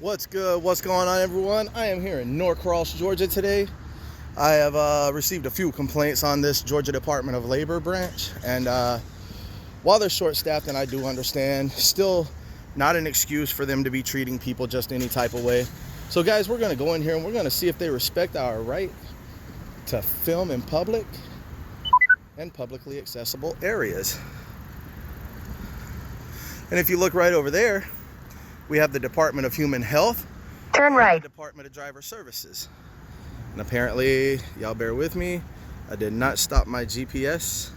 What's good? What's going on, everyone? I am here in Norcross, Georgia today. I have received a few complaints on this Georgia Department of Labor branch, and while they're short-staffed, and I do understand, still not an excuse for them to be treating people just any type of way. So guys, we're going to go in here and we're going to see if they respect our right to film in public and publicly accessible areas. And if you look right over there, we have the Department of Human Health. Turn right. The Department of Driver Services. And apparently, y'all bear with me, I did not stop my GPS.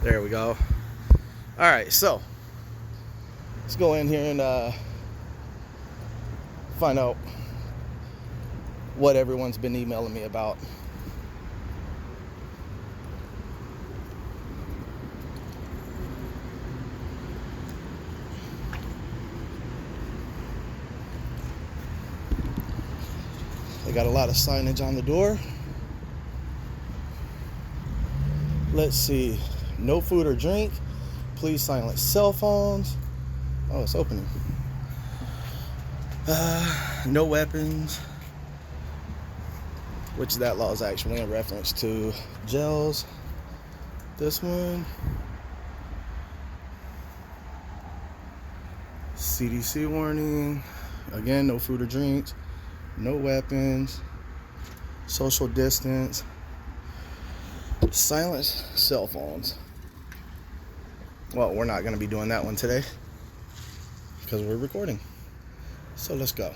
There we go. All right, so let's go in here and find out what everyone's been emailing me about. They got a lot of signage on the door. Let's see. No food or drink. Please silence cell phones. Oh, it's opening. No weapons. Which that law is actually in reference to jails. This one. CDC warning. Again, no food or drinks. No weapons, social distance, silence cell phones. Well, we're not going to be doing that one today because we're recording. So let's go.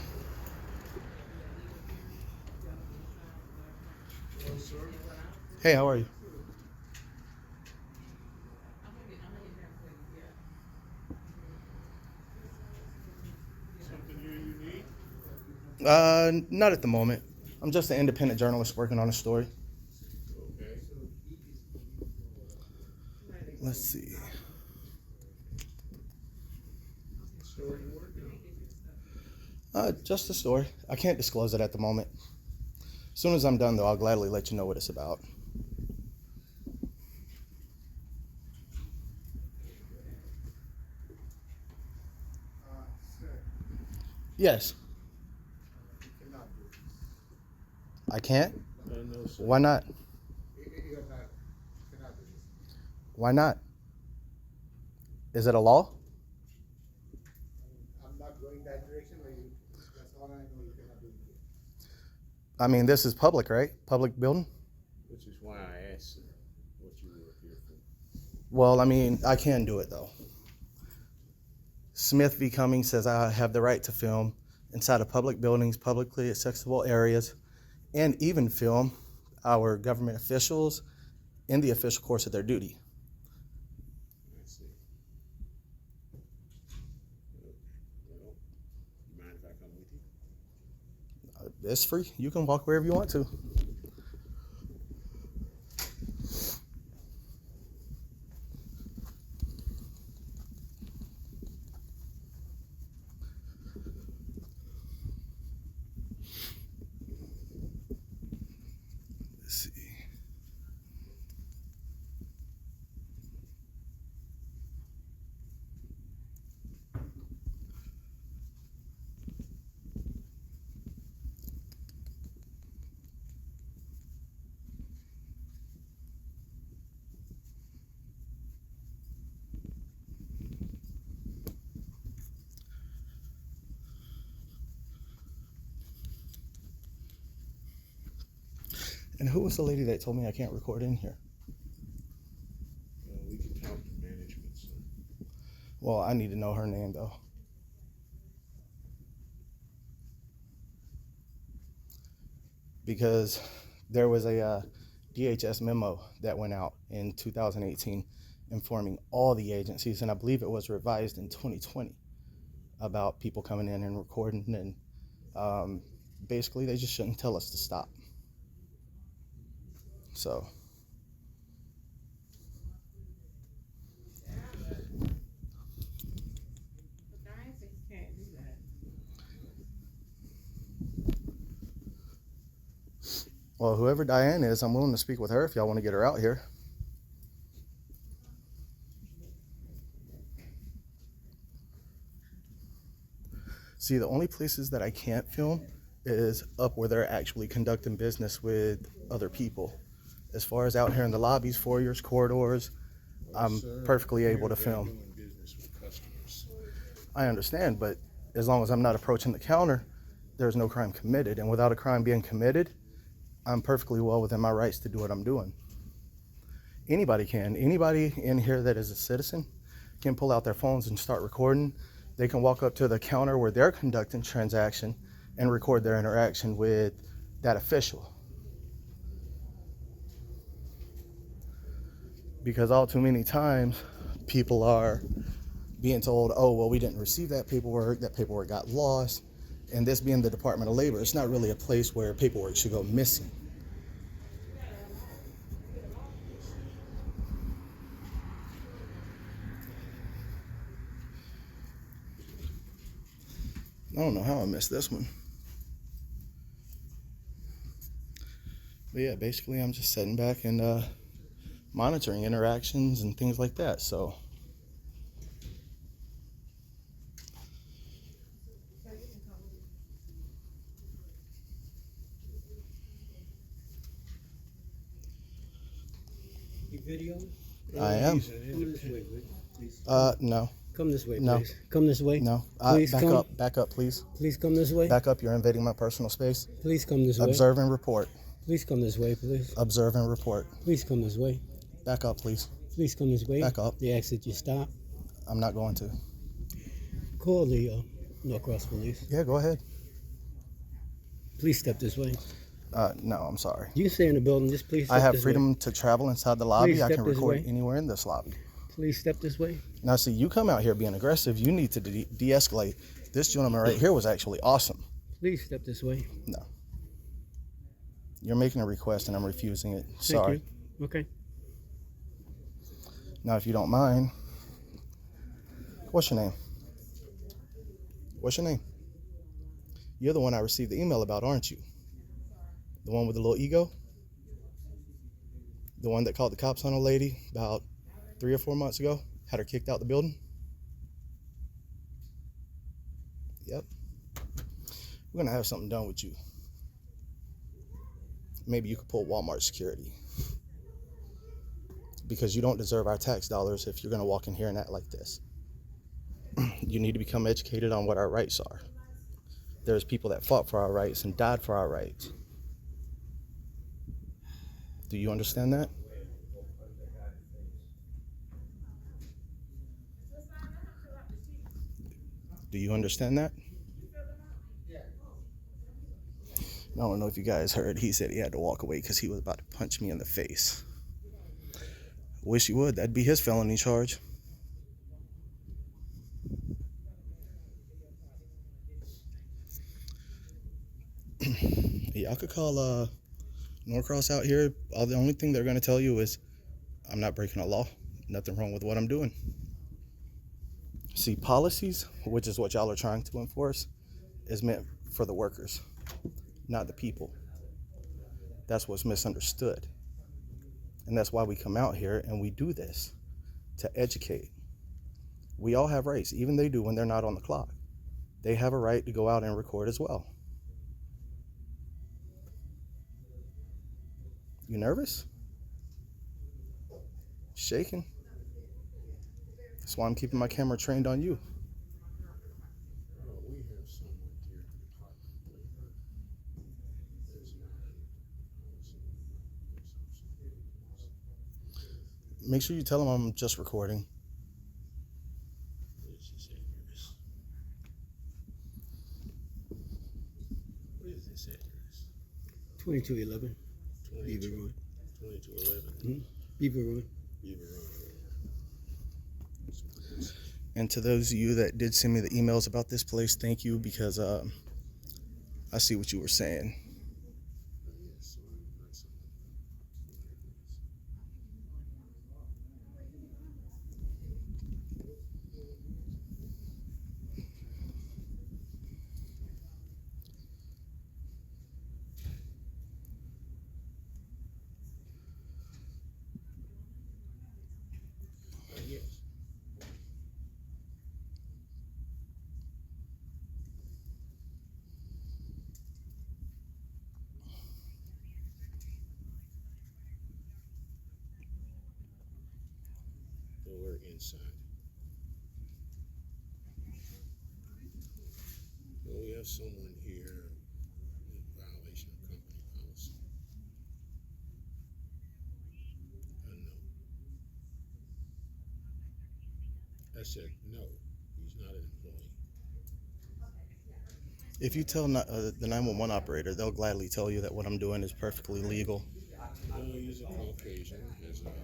Hey, how are you? Not at the moment. I'm just an independent journalist working on a story. Okay. Let's see. Story you working on? Just a story. I can't disclose it at the moment. As soon as I'm done, though, I'll gladly let you know what it's about. Sir, Yes. you cannot do this. I can't? No, sir. Why not? You cannot do this. Why not? Is it a law? I'm not going that direction, but that's all I know. You cannot do it. I mean, this is public, right? Public building? Which is why I asked sir, what you were here for. Well, I mean, I can do it, though. Smith v. Cummings says I have the right to film inside of public buildings, publicly accessible areas, and even film our government officials in the official course of their duty. I see. Well, you mind if I come with you? It's free. You can walk wherever you want to. Let's see. And who was the lady that told me I can't record in here? We can talk to management, sir. Well, I need to know her name, though. Because there was a DHS memo that went out in 2018 informing all the agencies, and I believe it was revised in 2020, about people coming in and recording, and basically they just shouldn't tell us to stop. So well, whoever Diane is, I'm willing to speak with her if y'all want to get her out here. See, the only places that I can't film is up where they're actually conducting business with other people. As far as out here in the lobbies, foyers, corridors, I'm perfectly able to film. Doing business with customers. I understand, but as long as I'm not approaching the counter, there's no crime committed. And without a crime being committed, I'm perfectly well within my rights to do what I'm doing. Anybody can. Anybody in here that is a citizen can pull out their phones and start recording. They can walk up to the counter where they're conducting transaction and record their interaction with that official. Because all too many times people are being told, oh, well, we didn't receive that paperwork got lost. And this being the Department of Labor, it's not really a place where paperwork should go missing. I don't know how I missed this one. But yeah, basically I'm just sitting back and monitoring interactions and things like that. So You video? I am. Come this way, please. No. Come this way, No. please. Come this way. No. Please come. Back up, please. Please come this way. Back up. You're invading my personal space. Please come this way. Observe and report. Please come this way, please. Observe and report. Please come this way. Back up, please. Please come this way. Back up. They ask that you stop. I'm not going to. Call the Norcross police. Yeah, go ahead. Please step this way. No, I'm sorry. You can stay in the building. Just please step I have this freedom way. to travel inside the lobby. Please I step can this record way. anywhere in this lobby. Please step this way. Now, see, you come out here being aggressive. You need to de-escalate. This gentleman right here was actually awesome. Please step this way. No. You're making a request and I'm refusing it. Sorry. Thank you. Okay. Now, if you don't mind, what's your name? What's your name? You're the one I received the email about, aren't you? The one with the little ego? The one that called the cops on a lady about 3 or 4 months ago? Had her kicked out the building? Yep. We're gonna have something done with you. Maybe you could pull Walmart security. Because you don't deserve our tax dollars if you're gonna walk in here and act like this. You need to become educated on what our rights are. There's people that fought for our rights and died for our rights. Do you understand that? Do you understand that? I don't know if you guys heard, he said he had to walk away because he was about to punch me in the face. Wish he would. That'd be his felony charge. Y'all could call Norcross out here. The only thing they're going to tell you is I'm not breaking a law. Nothing wrong with what I'm doing. See, policies, which is what y'all are trying to enforce, is meant for the workers, not the people. That's what's misunderstood. And that's why we come out here and we do this, to educate. We all have rights, even they do when they're not on the clock. They have a right to go out and record as well. You nervous? Shaking? That's why I'm keeping my camera trained on you. We have someone here in the Department of Labor that's not. Make sure you tell them I'm just recording. What is this address? What is this address? 2211 Beaver Road. 2211 Beaver Road. Beaver Road. And to those of you that did send me the emails about this place, thank you, because I see what you were saying. Yes. inside. Well, we have someone here in violation of company policy. No. I said no. He's not an employee. If you tell the 911 operator, they'll gladly tell you that what I'm doing is perfectly legal. No, he's a Caucasian. Has a camera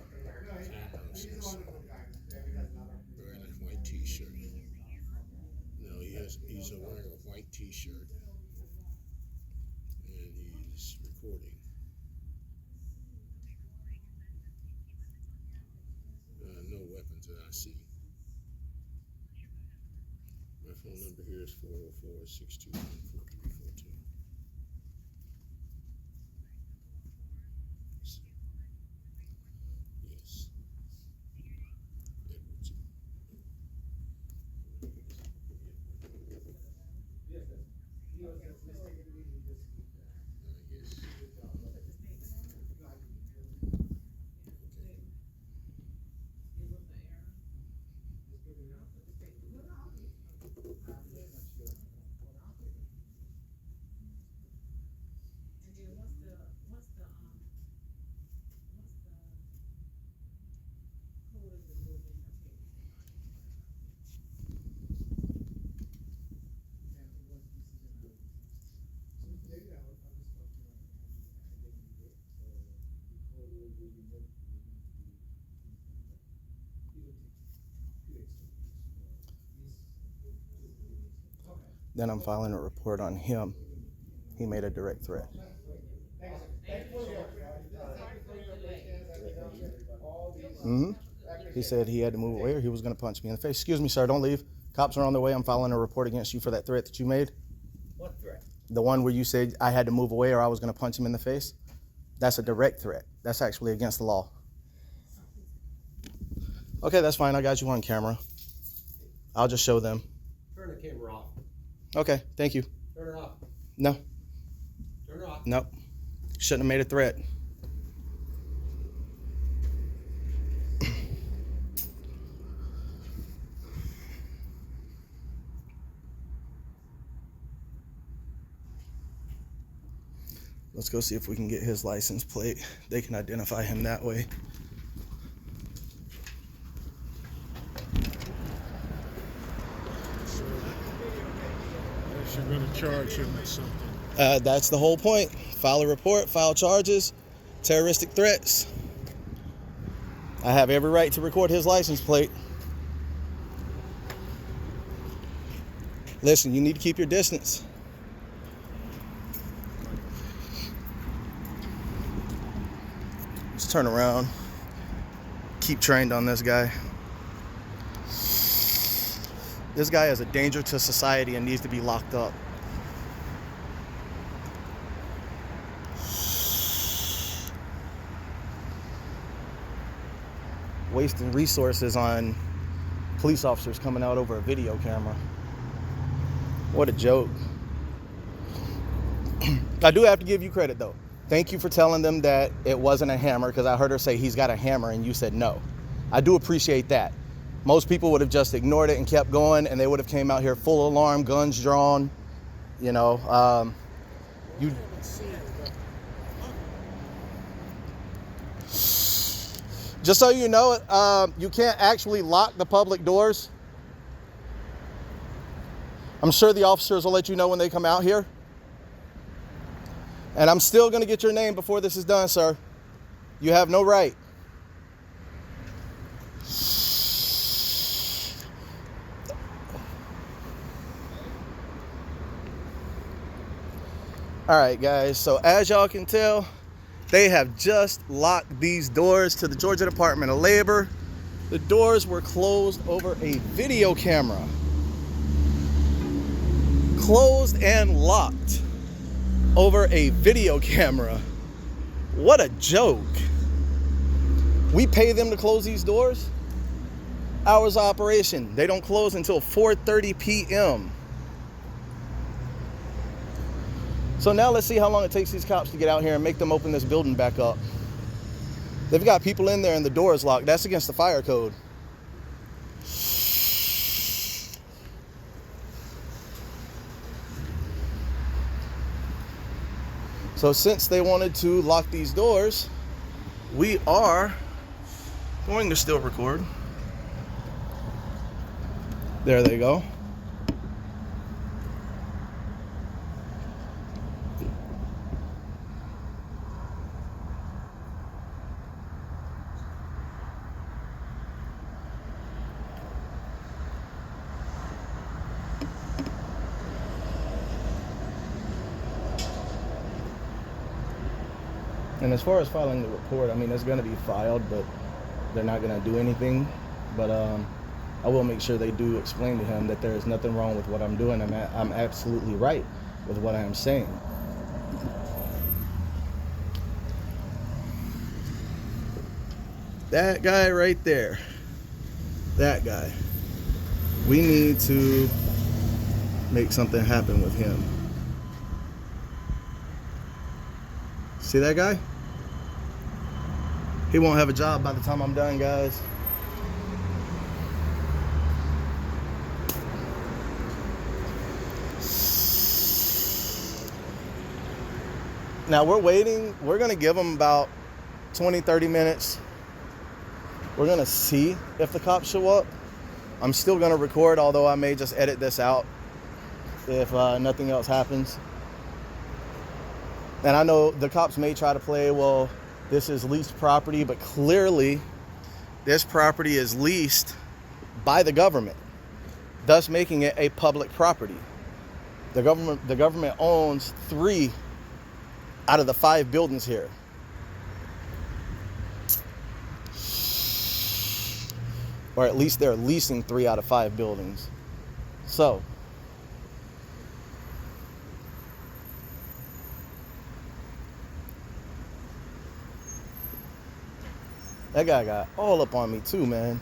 of some sort. Wearing a white T-shirt. No, he's wearing a white T-shirt. And he's recording. No weapons that I see. My phone number here is 404-621-4342. Yes. Edwards. Yes. Then I'm filing a report on him. He made a direct threat. He said he had to move away or he was going to punch me in the face. Excuse me, sir, don't leave. Cops are on their way. I'm filing a report against you for that threat that you made. What threat? The one where you said I had to move away or I was going to punch him in the face. That's a direct threat. That's actually against the law. Okay, that's fine. I got you on camera. I'll just show them. Turn the camera off. Okay, thank you. Turn it off. No. Turn it off. Nope. Shouldn't have made a threat. Let's go see if we can get his license plate. They can identify him that way. You're going to charge him with something. That's the whole point. File a report, file charges, terroristic threats. I have every right to record his license plate. Listen, you need to keep your distance. Let's turn around. Keep trained on this guy. This guy is a danger to society and needs to be locked up. Wasting resources on police officers coming out over a video camera. What a joke. I do have to give you credit though. Thank you for telling them that it wasn't a hammer, because I heard her say he's got a hammer and you said no. I do appreciate that. Most people would have just ignored it and kept going, and they would have came out here full alarm, guns drawn, you know. You just so you know, you can't actually lock the public doors. I'm sure the officers will let you know when they come out here. And I'm still going to get your name before this is done, sir. You have no right. All right, guys, so as y'all can tell, they have just locked these doors to the Georgia Department of Labor. The doors were closed over a video camera. Closed and locked over a video camera. What a joke. We pay them to close these doors. Hours of operation, they don't close until 4:30 p.m. So now let's see how long it takes these cops to get out here and make them open this building back up. They've got people in there and the door is locked. That's against the fire code. So since they wanted to lock these doors, we are going to still record. There they go. And as far as filing the report, I mean, it's going to be filed, but they're not going to do anything. But I will make sure they do explain to him that there is nothing wrong with what I'm doing. I'm absolutely right with what I am saying. That guy right there, that guy, we need to make something happen with him. See that guy? He won't have a job by the time I'm done, guys. Now we're waiting. We're gonna give him about 20-30 minutes. We're gonna see if the cops show up. I'm still gonna record, although I may just edit this out if nothing else happens. And I know the cops may try to play, well, this is leased property, but clearly this property is leased by the government, thus making it a public property. The government owns 3 out of the 5 buildings here. Or at least they're leasing 3 out of 5 buildings. So that guy got all up on me too, man.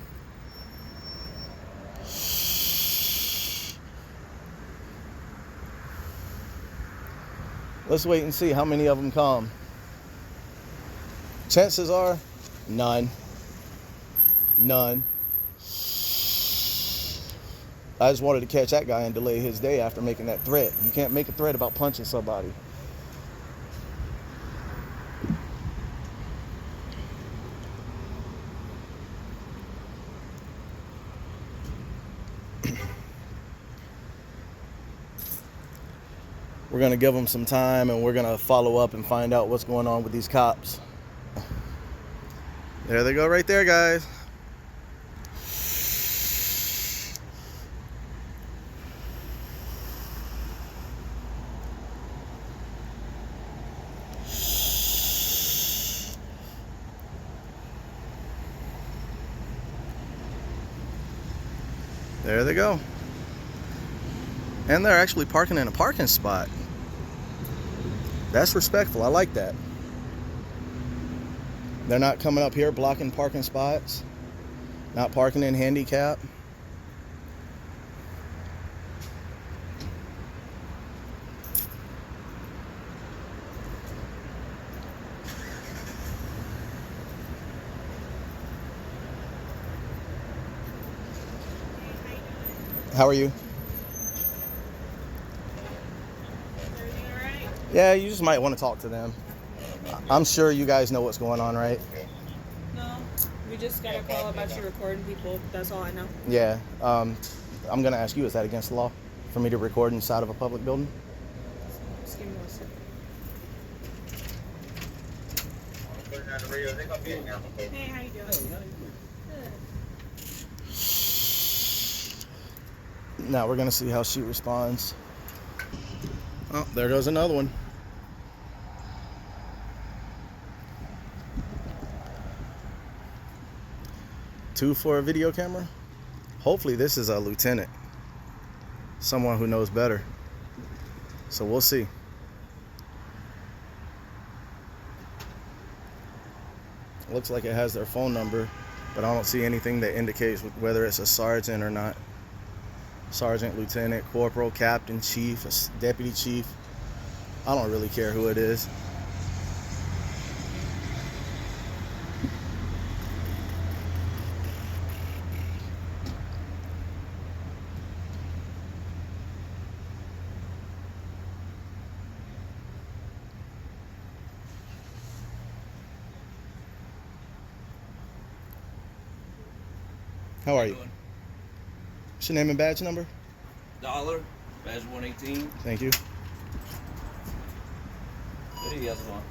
Let's wait and see how many of them come. Chances are none. None. I just wanted to catch that guy and delay his day after making that threat. You can't make a threat about punching somebody. We're gonna give them some time and we're gonna follow up and find out what's going on with these cops. There they go right there, guys. There they go. And they're actually parking in a parking spot. That's respectful. I like that. They're not coming up here blocking parking spots, not parking in handicap. How are you? Everything all right? Yeah, you just might want to talk to them. I'm sure you guys know what's going on, right? No, we just got a call about you recording people. That's all I know. Yeah. I'm going to ask you, is that against the law for me to record inside of a public building? Just give me 1 second. Hey, how you doing? Now we're going to see how she responds. Oh, there goes another one. Two for a video camera. Hopefully this is a lieutenant, someone who knows better. So we'll see. Looks like it has their phone number, but I don't see anything that indicates whether it's a sergeant or not. Sergeant, lieutenant, corporal, captain, chief, deputy chief. I don't really care who it is. How are you? What's your name and badge number? Dollar, badge 118. Thank you. Hey, yes, one.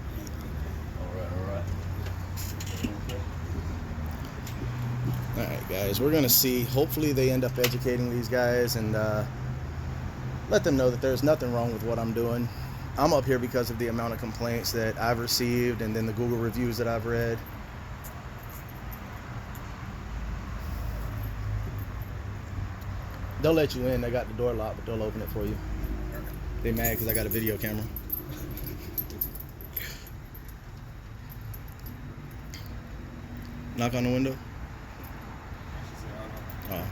All right. All right, guys, we're gonna see. Hopefully they end up educating these guys and let them know that there's nothing wrong with what I'm doing. I'm up here because of the amount of complaints that I've received and then the Google reviews that I've read. They'll let you in. They got the door locked, but they'll open it for you. They mad because I got a video camera. Knock on the window. Oh.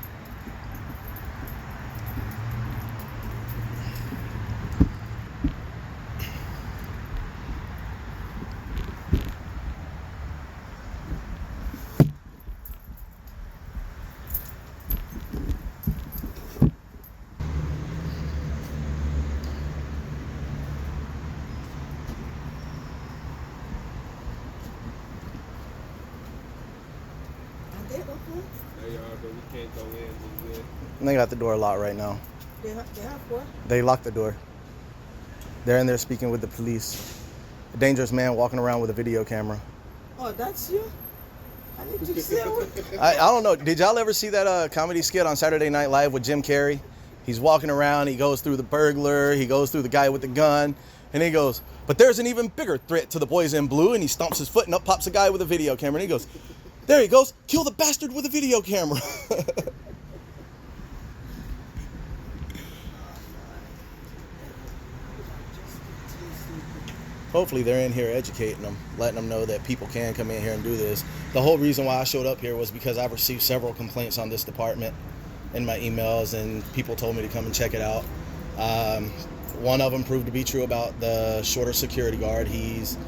They are, but we can't go in just yet. And they got the door locked right now. They have what? They locked the door. They're in there speaking with the police. A dangerous man walking around with a video camera. Oh, that's you? I need to see it. I don't know. Did y'all ever see that comedy skit on Saturday Night Live with Jim Carrey? He's walking around. He goes through the burglar. He goes through the guy with the gun. And he goes, but there's an even bigger threat to the boys in blue. And he stomps his foot and up pops a guy with a video camera. And he goes, there he goes. Kill the bastard with a video camera. Hopefully they're in here educating them, letting them know that people can come in here and do this. The whole reason why I showed up here was because I've received several complaints on this department in my emails, and people told me to come and check it out. One of them proved to be true about the shorter security guard. He's,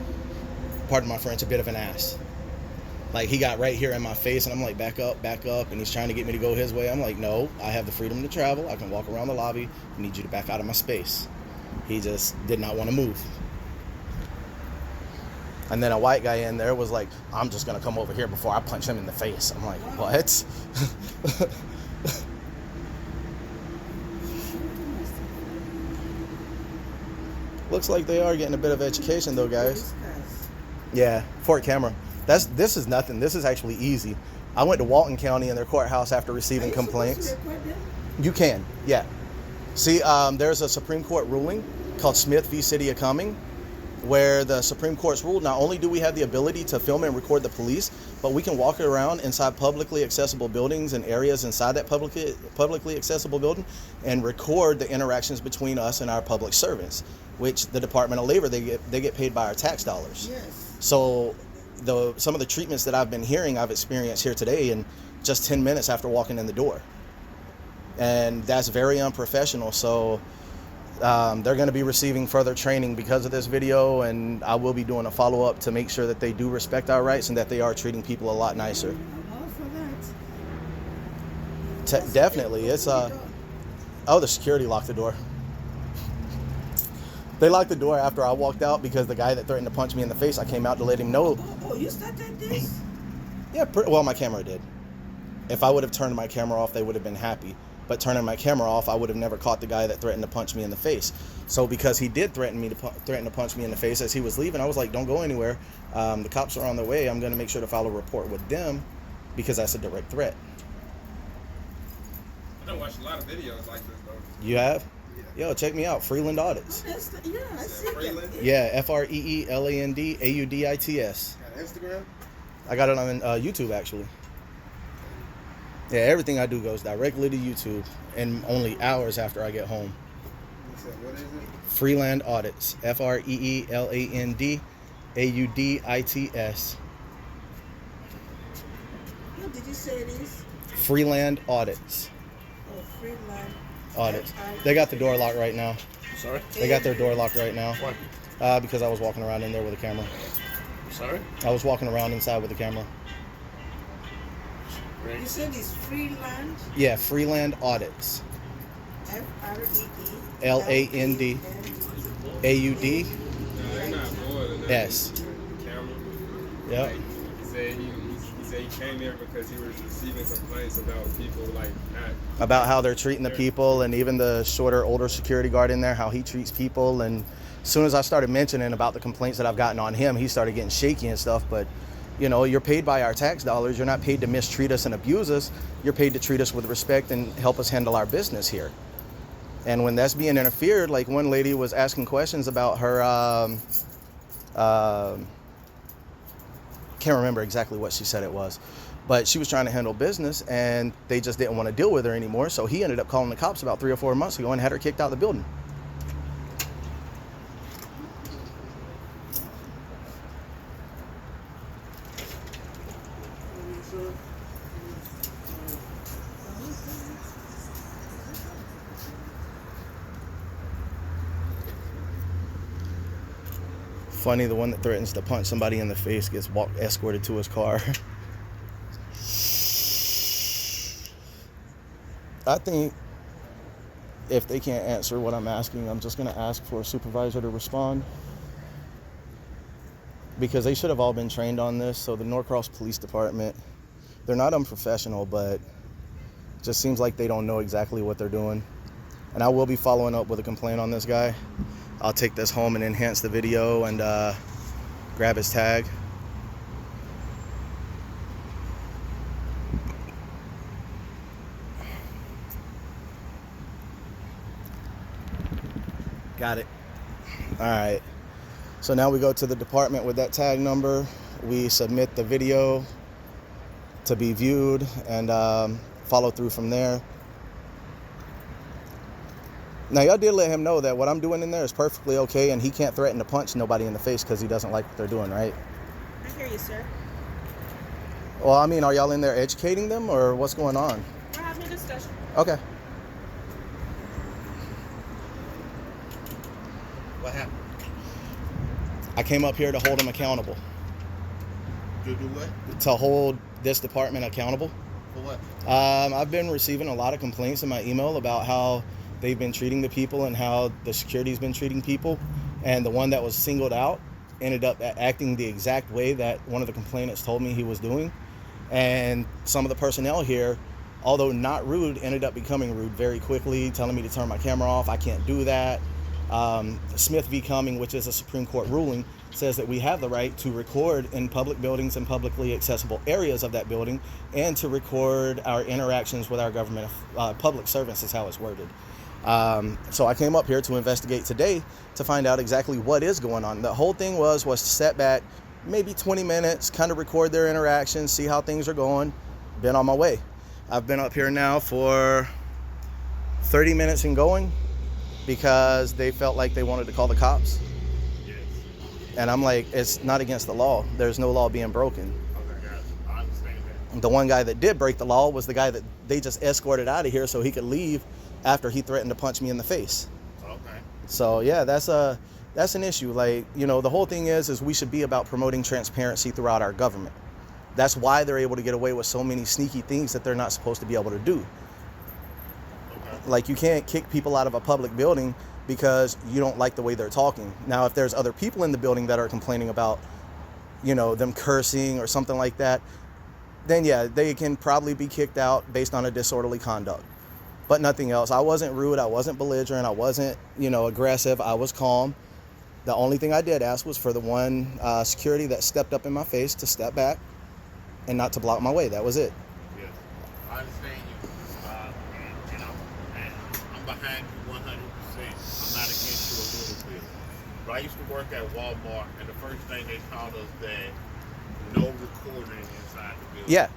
pardon my French, a bit of an ass. Like, he got right here in my face, and I'm like, back up, and he's trying to get me to go his way. I'm like, no, I have the freedom to travel. I can walk around the lobby. I need you to back out of my space. He just did not want to move. And then a white guy in there was like, I'm just going to come over here before I punch him in the face. I'm like, what? Looks like they are getting a bit of education though, guys. Yeah, Fort Cameron. This is nothing. This is actually easy. I went to Walton County in their courthouse after receiving complaints. You can, yeah. See, there's a Supreme Court ruling called Smith v. City of Cumming, where the Supreme Court's ruled not only do we have the ability to film and record the police, but we can walk around inside publicly accessible buildings and areas inside that publicly accessible building and record the interactions between us and our public servants, which the Department of Labor, they get paid by our tax dollars. Yes. So some of the treatments that I've been hearing, I've experienced here today in just 10 minutes after walking in the door. And that's very unprofessional. So they're going to be receiving further training because of this video, and I will be doing a follow-up to make sure that they do respect our rights and that they are treating people a lot nicer. I'm all for that. Definitely. It's oh, the security locked the door. They locked the door after I walked out because the guy that threatened to punch me in the face, I came out to let him know. Oh, you started this? Yeah, well, my camera did. If I would have turned my camera off, they would have been happy. But turning my camera off, I would have never caught the guy that threatened to punch me in the face. So because he did threaten to punch me in the face as he was leaving, I was like, don't go anywhere. The cops are on their way. I'm going to make sure to file a report with them because that's a direct threat. I don't watch a lot of videos like this, though. You have? Yo, check me out. Freeland Audits. Yeah, I see Freeland? that. Yeah, FREELAND AUDITS. Got Instagram? I got it on YouTube, actually. Yeah, everything I do goes directly to YouTube and only hours after I get home. What is it? Freeland Audits. FREELAND AUDITS. What did you say it is? Freeland Audits. Oh, Freeland. Audits. They got the door locked right now. Sorry? They got their door locked right now. Why? Because I was walking around in there with a camera. Sorry? I was walking around inside with a camera. You said it's Freeland. Yeah, Freeland Audits. FREELAND. AUDS. Yep. Said he He said he came there because he was receiving complaints about people like not about how they're treating the people, and even the shorter, older security guard in there, how he treats people. And as soon as I started mentioning about the complaints that I've gotten on him, he started getting shaky and stuff. But, you know, you're paid by our tax dollars. You're not paid to mistreat us and abuse us. You're paid to treat us with respect and help us handle our business here. And when that's being interfered, like one lady was asking questions about her, can't remember exactly what she said it was, but she was trying to handle business and they just didn't want to deal with her anymore. So he ended up calling the cops about 3 or 4 months ago and had her kicked out of the building. Funny, the one that threatens to punch somebody in the face gets escorted to his car. I think if they can't answer what I'm asking, I'm just going to ask for a supervisor to respond. Because they should have all been trained on this. So the Norcross Police Department, they're not unprofessional, but it just seems like they don't know exactly what they're doing. And I will be following up with a complaint on this guy. I'll take this home and enhance the video and grab his tag. Got it. All right. So now we go to the department with that tag number. We submit the video to be viewed and follow through from there. Now, y'all did let him know that what I'm doing in there is perfectly okay, and he can't threaten to punch nobody in the face because he doesn't like what they're doing, right? I hear you, sir. Well, I mean, are y'all in there educating them, or what's going on? We're having a discussion. Okay. What happened? I came up here to hold him accountable. To do what? To hold this department accountable. For what? I've been receiving a lot of complaints in my email about how they've been treating the people and how the security's been treating people. And the one that was singled out ended up acting the exact way that one of the complainants told me he was doing. And some of the personnel here, although not rude, ended up becoming rude very quickly, telling me to turn my camera off. I can't do that. Smith v. Cumming, which is a Supreme Court ruling, says that we have the right to record in public buildings and publicly accessible areas of that building, and to record our interactions with our government, public servants is how it's worded. So I came up here to investigate today to find out exactly what is going on. The whole thing was to set back maybe 20 minutes, kind of record their interactions, see how things are going. Been on my way. I've been up here now for 30 minutes and going because they felt like they wanted to call the cops. Yes. And I'm like, it's not against the law. There's no law being broken. Okay, guys. I understand that. The one guy that did break the law was the guy that they just escorted out of here so he could leave after he threatened to punch me in the face. Okay. So yeah, that's an issue. Like, you know, the whole thing is we should be about promoting transparency throughout our government. That's why they're able to get away with so many sneaky things that they're not supposed to be able to do. Okay. Like, you can't kick people out of a public building because you don't like the way they're talking. Now, if there's other people in the building that are complaining about, you know, them cursing or something like that, then yeah, they can probably be kicked out based on a disorderly conduct. But nothing else. I wasn't rude. I wasn't belligerent. I wasn't, you know, aggressive. I was calm. The only thing I did ask was for the one security that stepped up in my face to step back and not to block my way. That was it. Yes. I understand you. And, you know, and I'm behind you 100%. I'm not against you a little bit. But I used to work at Walmart, and the first thing they taught us that no recording inside the building. Yeah.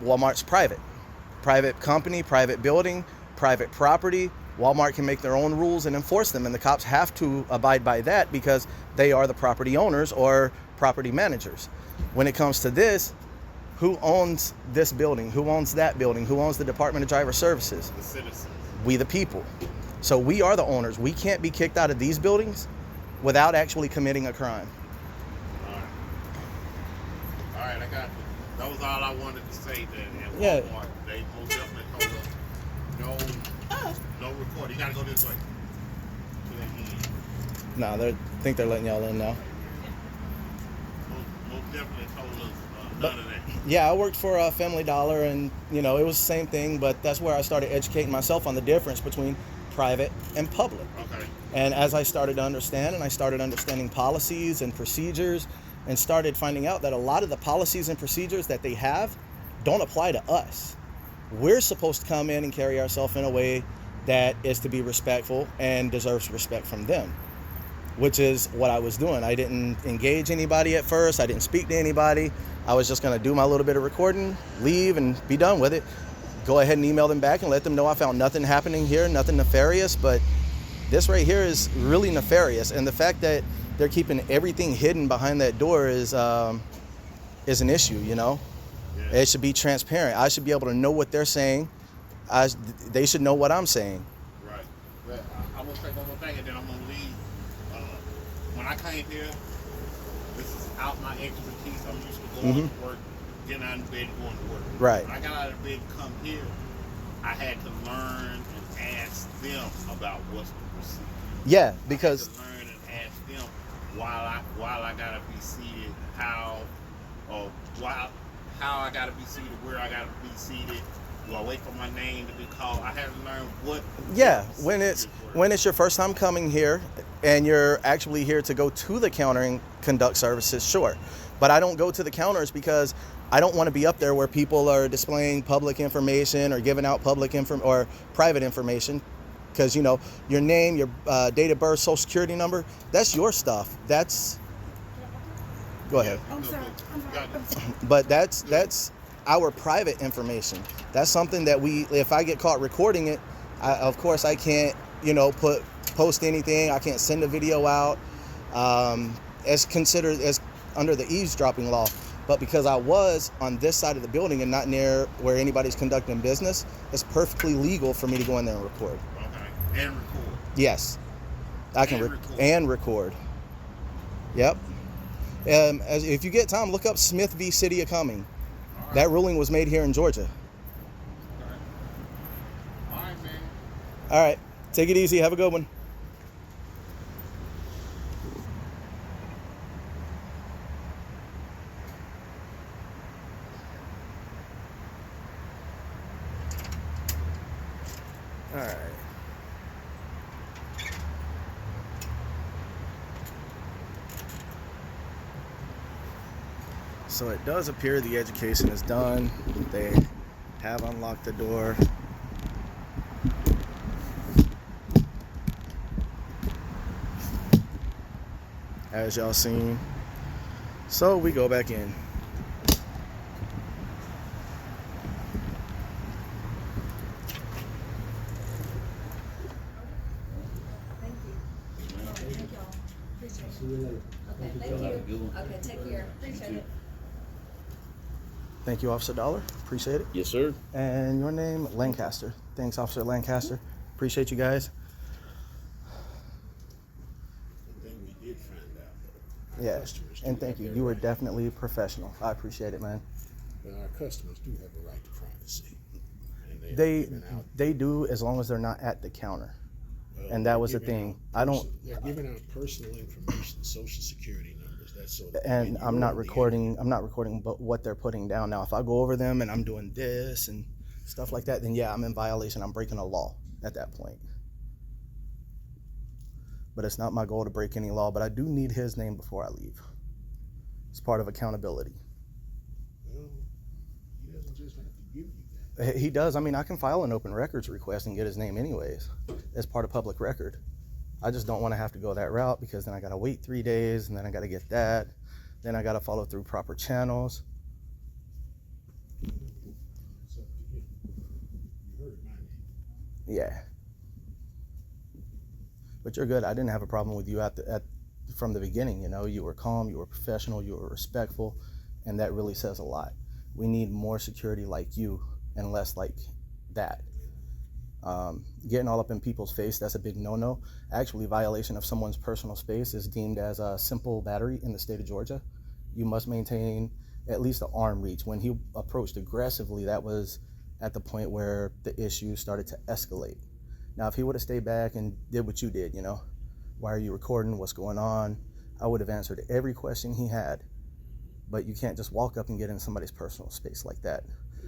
Walmart's private. Private company, private building, private property. Walmart can make their own rules and enforce them, and the cops have to abide by that because they are the property owners or property managers. When it comes to this, who owns this building? Who owns that building? Who owns the Department of Driver Services? The citizens. We the people. So we are the owners. We can't be kicked out of these buildings without actually committing a crime. All right. All right, I got you. That was all I wanted to say then. And Yeah. Walmart, they most definitely told us no recording. You gotta go this way. To the end. Nah, they think they're letting y'all in now. Most definitely told us None of that. Yeah, I worked for Family Dollar, and you know, it was the same thing, but that's where I started educating myself on the difference between private and public. Okay. And as I started to understand, and I started understanding policies and procedures, and started finding out that a lot of the policies and procedures that they have don't apply to us. We're supposed to come in and carry ourselves in a way that is to be respectful and deserves respect from them, which is what I was doing. I didn't engage anybody at first. I didn't speak to anybody. I was just going to do my little bit of recording, leave, and be done with it. Go ahead and email them back and let them know I found nothing happening here, nothing nefarious. But this right here is really nefarious. And the fact that they're keeping everything hidden behind that door is an issue, you know? Yeah. It should be transparent. I should be able to know what they're saying. They should know what I'm saying. Right. But I will say one more thing, and then I'm gonna leave. When I came here, this is out my expertise. I'm used to going to work, getting out of bed, and going to work. Right. When I got out of bed and come here, I had to learn and ask them about what's the procedure. Yeah, because I had to learn and ask them while I gotta be seated, how I gotta be seated, where I gotta be seated. Do I wait for my name to be called? I had to learn what. yeah, when it's your first time coming here and you're actually here to go to the counter and conduct services, sure. But I don't go to the counters because I don't want to be up there where people are displaying public information or giving out public or private information. Because, you know, your name, your date of birth, social security number, that's your stuff. Go ahead. I'm sorry. But that's our private information. That's something that if I get caught recording it, of course I can't, you know, post anything. I can't send a video out. As considered as under the eavesdropping law. But because I was on this side of the building and not near where anybody's conducting business, it's perfectly legal for me to go in there and record. Okay. And record. Yes, I can record. Yep. If you get time, look up Smith v. City of Cumming. Right. That ruling was made here in Georgia. Okay. All right, man. All right. Take it easy. Have a good one. All right. So it does appear the education is done. They have unlocked the door. As y'all seen. So we go back in. See you later. Okay, thank you. Okay, take care. Appreciate it. Thank you, Officer Dollar. Appreciate it. Yes, sir. And your name, Lancaster. Thanks, Officer Lancaster. Appreciate you guys. Then we did find out that our Yeah, customers do and thank have you. their You were right- definitely professional. I appreciate it, man. But our customers do have a right to privacy. And They giving out, they do, as long as they're not at the counter. And that they're was the giving thing. out I don't. They're giving out personal information, social security numbers, that sort of thing. And I'm not you're on the recording. I'm not recording, but what they're putting down now. If I go over them and I'm doing this and stuff like that, then yeah, I'm in violation. I'm breaking a law at that point. But it's not my goal to break any law. But I do need his name before I leave. It's part of accountability. Well, he doesn't just have to give you that. He does. I mean, I can file an open records request and get his name anyways. As part of public record. I just don't want to have to go that route because then I got to wait 3 days and then I got to get that. Then I got to follow through proper channels. It's up to you. You heard my name. Yeah. But you're good. I didn't have a problem with you from the beginning. You know, you were calm, you were professional, you were respectful, and that really says a lot. We need more security like you and less like that. Getting all up in people's face, that's a big no-no. Actually, violation of someone's personal space is deemed as a simple battery in the state of Georgia. You must maintain at least an arm reach. When he approached aggressively, that was at the point where the issue started to escalate. Now, if he would have stayed back and did what you did, you know, why are you recording, what's going on, I would have answered every question he had. but you can't just walk up and get in somebody's personal space like that.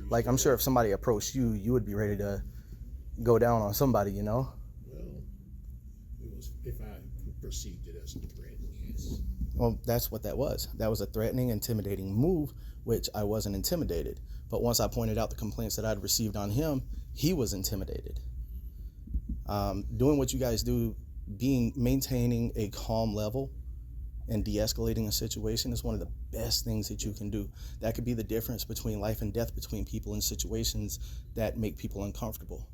Like, I'm sure if somebody approached you, you would be ready to go down on somebody, you know? Well, it was, if I perceived it as a threat, yes. Well, that's what that was. That was a threatening, intimidating move, which I wasn't intimidated. But once I pointed out the complaints that I'd received on him, he was intimidated. Doing what you guys do, maintaining a calm level and de-escalating a situation is one of the best things that you can do. That could be the difference between life and death between people in situations that make people uncomfortable.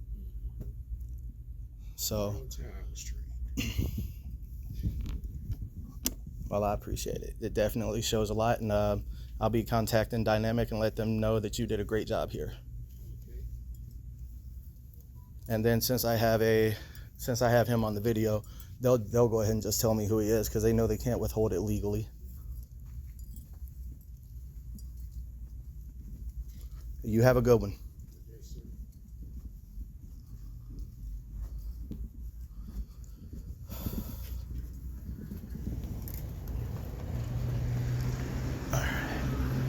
So, That's how I was trained. well, I appreciate it. It definitely shows a lot, and I'll be contacting Dynamic and let them know that you did a great job here. Okay. And then since I have him on the video, they'll go ahead and just tell me who he is, because they know they can't withhold it legally. You have a good one. Yes, sir.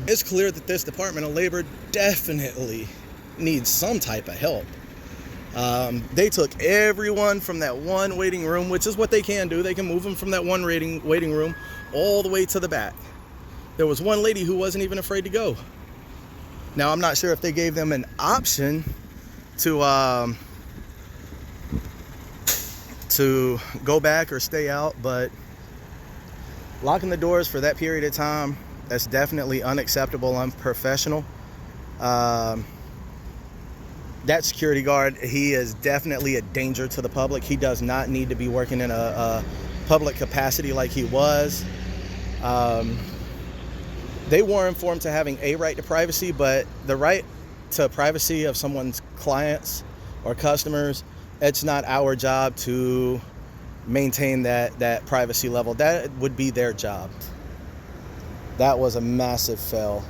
It's clear that this Department of Labor definitely needs some type of help. They took everyone from that one waiting room, which is what they can do. They can move them from that one waiting room all the way to the back. There was one lady who wasn't even afraid to go. Now, I'm not sure if they gave them an option to go back or stay out, but locking the doors for that period of time, that's definitely unacceptable, unprofessional. That security guard, he is definitely a danger to the public. He does not need to be working in a public capacity like he was. They were informed to having a right to privacy, but the right to privacy of someone's clients or customers, it's not our job to maintain that privacy level. That would be their job. That was a massive fail.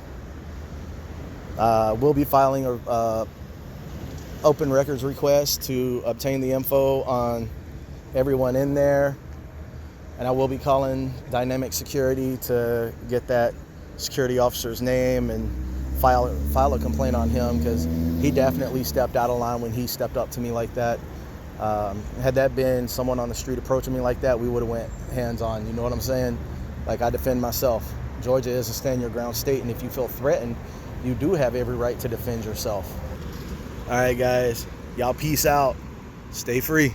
We'll be filing a open records request to obtain the info on everyone in there, and I will be calling Dynamic Security to get that security officer's name and file a complaint on him, because he definitely stepped out of line when he stepped up to me like that. Had that been someone on the street approaching me like that, we would have went hands on. You know what I'm saying? Like, I defend myself. Georgia is a stand your ground state, and if you feel threatened, you do have every right to defend yourself. All right, guys, y'all peace out. Stay free.